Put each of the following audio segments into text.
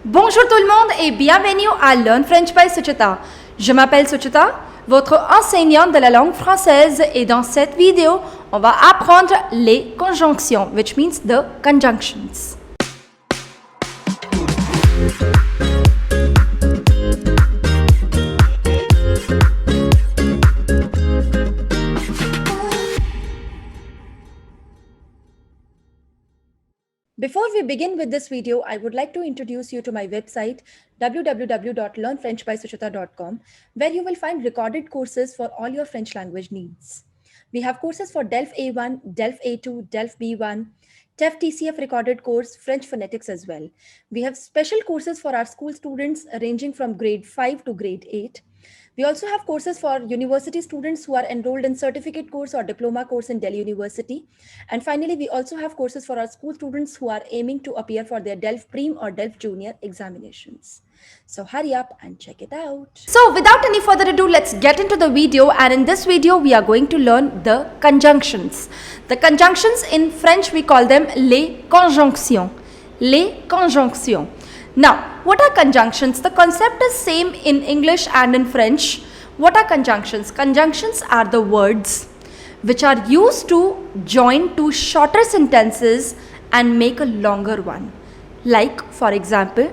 Bonjour tout le monde et bienvenue à Learn French by Suchita. Je m'appelle Suchita, votre enseignante de la langue française, et dans cette vidéo, on va apprendre les conjonctions, which means the conjunctions. Before we begin with this video, I would like to introduce you to my website www.learnfrenchbysuchita.com, where you will find recorded courses for all your French language needs. We have courses for DELF A1, DELF A2, DELF B1, TEF TCF recorded course, French phonetics as well. We have special courses for our school students ranging from grade 5 to grade 8. We also have courses for university students who are enrolled in certificate course or diploma course in Delhi University. And finally, we also have courses for our school students who are aiming to appear for their DELF Prim or DELF Junior examinations. So hurry up and check it out. So without any further ado, let's get into the video. And in this video, we are going to learn the conjunctions. The conjunctions in French, we call them les conjonctions. Les conjonctions. Now, what are conjunctions? The concept is same in English and in French. What are conjunctions? Conjunctions are the words which are used to join two shorter sentences and make a longer one. Like, for example,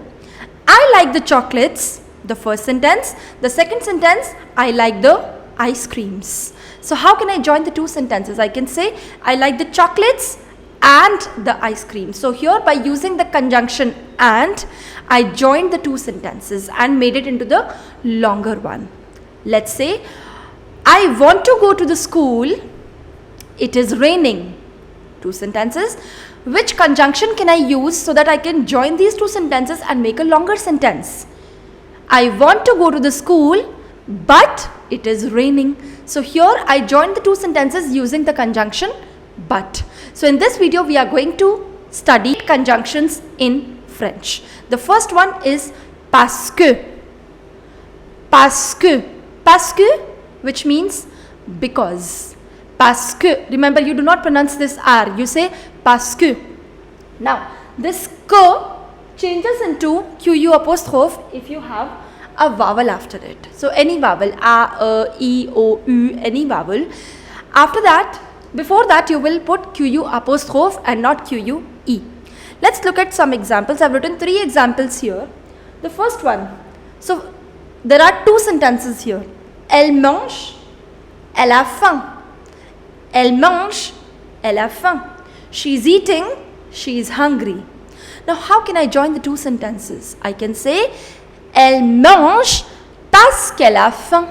I like the chocolates, the first sentence. The second sentence, I like the ice creams. So how can I join the two sentences? I can say, I like the chocolates and the ice cream. So here, by using the conjunction and, I joined the two sentences and made it into the longer one. Let's say, I want to go to the school. It is raining. Two sentences. Which conjunction can I use so that I can join these two sentences and make a longer sentence? I want to go to the school, but it is raining. So here, I joined the two sentences using the conjunction but. So in this video, we are going to study conjunctions in French. The first one is parce que. Parce que. Parce que, which means because. Parce que. Remember, you do not pronounce this R. You say parce que. Now, this que changes into QU apostrophe if you have a vowel after it. So any vowel, A, E, O, U, any vowel. After that, before that, you will put QU apostrophe and not QU E. Let's look at some examples. I've written 3 examples here. The first one. So, there are 2 sentences here. Elle mange, elle a faim. Elle mange, elle a faim. She's eating, she's hungry. Now, how can I join the 2 sentences? I can say, elle mange parce qu'elle a faim.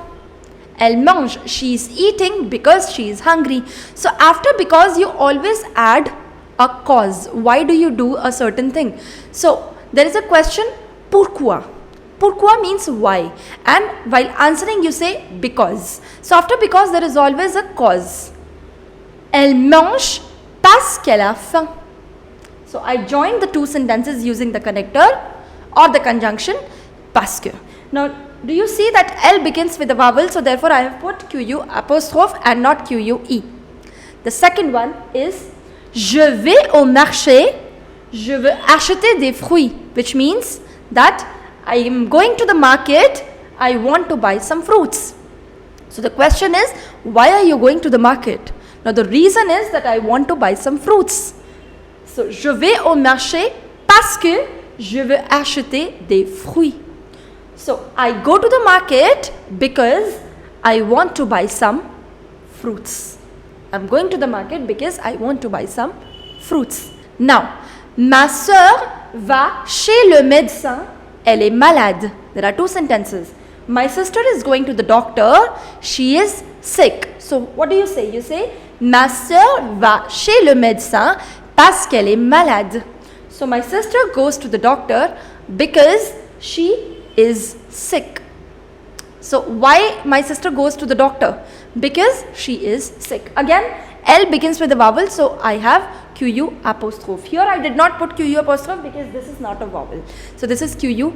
Elle mange, she is eating because she is hungry. So after because, you always add a cause. Why do you do a certain thing? So there is a question, pourquoi? Pourquoi means why. And while answering, you say because. So after because, there is always a cause. Elle mange parce qu'elle a faim. So I joined the 2 sentences using the connector or the conjunction parce que. Now, do you see that L begins with a vowel? So therefore, I have put QU apostrophe and not QUE. The second one is je vais au marché, je veux acheter des fruits, which means that I am going to the market, I want to buy some fruits. So the question is, why are you going to the market? Now the reason is that I want to buy some fruits. So je vais au marché parce que je veux acheter des fruits. So, I go to the market because I want to buy some fruits. I'm going to the market because I want to buy some fruits. Now, ma sœur va chez le médecin, elle est malade. There are 2 sentences. My sister is going to the doctor, she is sick. So, what do you say? You say, ma sœur va chez le médecin parce qu'elle est malade. So, my sister goes to the doctor because she is sick. So why my sister goes to the doctor? Because she is sick. Again, L begins with a vowel, so I have QU apostrophe. Here I did not put QU apostrophe because this is not a vowel. So this is QUE.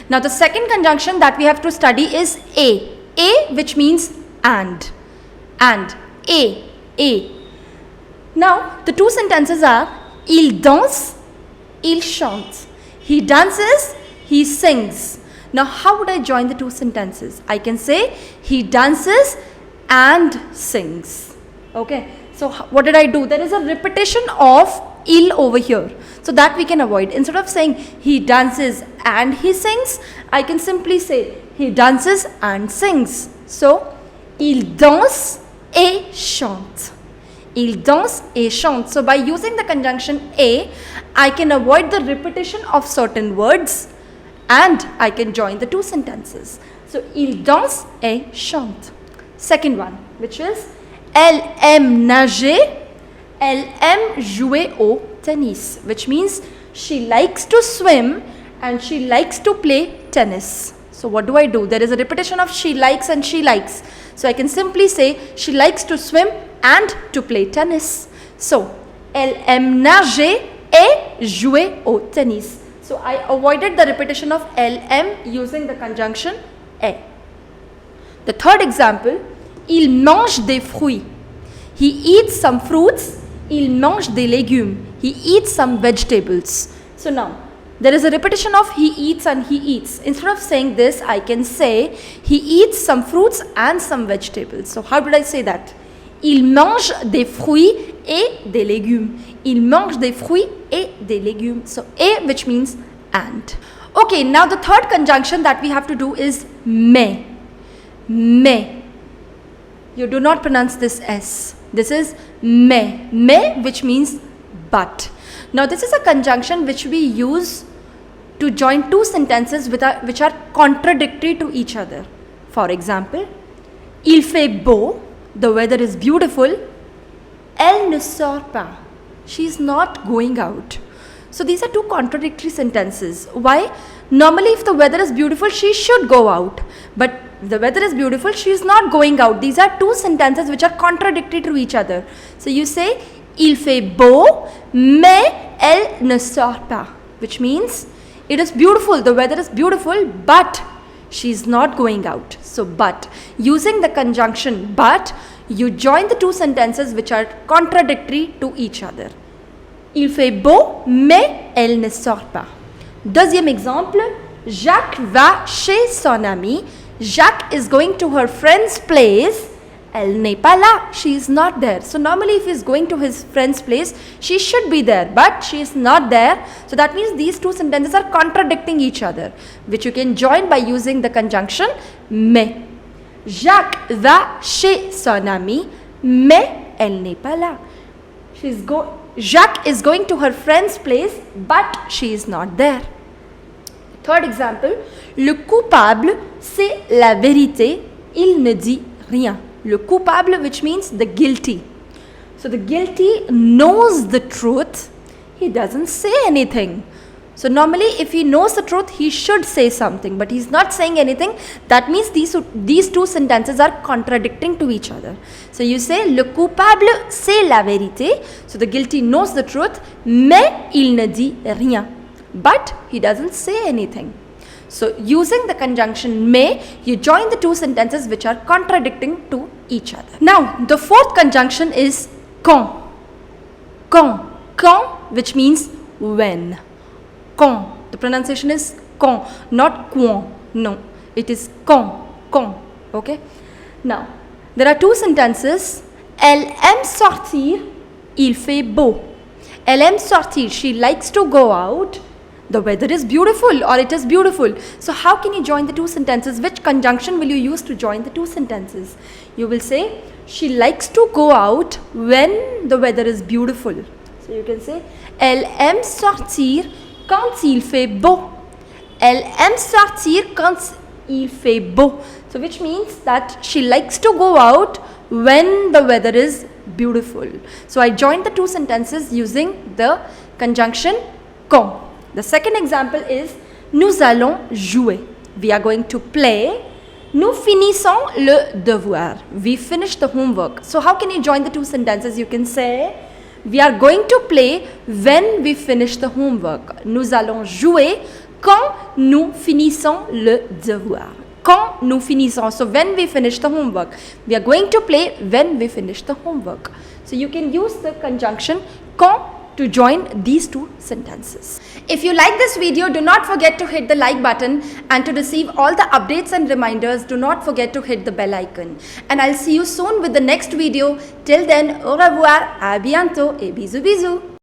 Now the second conjunction that we have to study is A. A, which means and. And. A. Now the 2 sentences are il danse, il chante. He dances, he sings. Now how would I join the two sentences? I can say he dances and sings. Okay, so what did I do? There is a repetition of il over here, so that we can avoid. Instead of saying he dances and he sings, I can simply say he dances and sings. So il danse et chante. Il danse et chante. So by using the conjunction et, I can avoid the repetition of certain words and I can join the two sentences. So il danse et chante. Second one, which is elle aime nager, elle aime jouer au tennis, which means she likes to swim and she likes to play tennis. So what do I do? There is a repetition of she likes and she likes. So I can simply say she likes to swim and to play tennis. So elle aime nager et jouer au tennis. So I avoided the repetition of elle aime using the conjunction et. The third example, il mange des fruits. He eats some fruits. Il mange des légumes. He eats some vegetables. So now, there is a repetition of he eats and he eats. Instead of saying this, I can say he eats some fruits and some vegetables. So how did I say that? Il mange des fruits et des légumes. Il mange des fruits et des légumes. So et, which means and. Okay, now the third conjunction that we have to do is mais. Mais. You do not pronounce this S. This is mais. Mais, which means but. Now this is a conjunction which we use to join two sentences which are contradictory to each other. For example, il fait beau, the weather is beautiful. Elle ne sort pas, she is not going out. So these are two contradictory sentences. Why? Normally if the weather is beautiful, she should go out. But the weather is beautiful, she is not going out. These are two sentences which are contradictory to each other. So you say, il fait beau, mais elle ne sort pas. Which means, it is beautiful, the weather is beautiful, but she is not going out. So but, using the conjunction but, you join the two sentences which are contradictory to each other. Il fait beau, mais elle ne sort pas. Deuxième exemple, Jacques va chez son ami. Jacques is going to her friend's place. Elle n'est pas là. She is not there. So normally if he is going to his friend's place, she should be there, but she is not there. So that means these two sentences are contradicting each other, which you can join by using the conjunction mais. Jacques va chez son ami, mais elle n'est pas là. Jacques is going to her friend's place, but she is not there. Third example, le coupable, c'est la vérité, il ne dit rien. Le coupable, which means the guilty. So the guilty knows the truth, he doesn't say anything. So normally if he knows the truth, he should say something, but he's not saying anything. That means these two sentences are contradicting to each other. So you say, le coupable, c'est la vérité. So the guilty knows the truth, mais il ne dit rien. But he doesn't say anything. So using the conjunction mais, you join the two sentences which are contradicting to each other. Now the fourth conjunction is quand. Quand. Quand, which means when. Quand. The pronunciation is quand, not quand. No, it is quand. Quand. Okay. Now there are two sentences. Elle aime sortir, il fait beau. Elle aime sortir, she likes to go out. The weather is beautiful or it is beautiful. So how can you join the two sentences? Which conjunction will you use to join the two sentences? You will say, she likes to go out when the weather is beautiful. So you can say, elle aime sortir quand il fait beau. Elle aime sortir quand il fait beau. So which means that she likes to go out when the weather is beautiful. So I joined the two sentences using the conjunction quand. The second example is, nous allons jouer. We are going to play. Nous finissons le devoir. We finish the homework. So how can you join the two sentences? You can say, we are going to play when we finish the homework. Nous allons jouer quand nous finissons le devoir. Quand nous finissons. So when we finish the homework. We are going to play when we finish the homework. So you can use the conjunction quand to join these two sentences. If you like this video, do not forget to hit the like button, and to receive all the updates and reminders, do not forget to hit the bell icon. And I'll see you soon with the next video. Till then, au revoir, à bientôt et bisous bisous.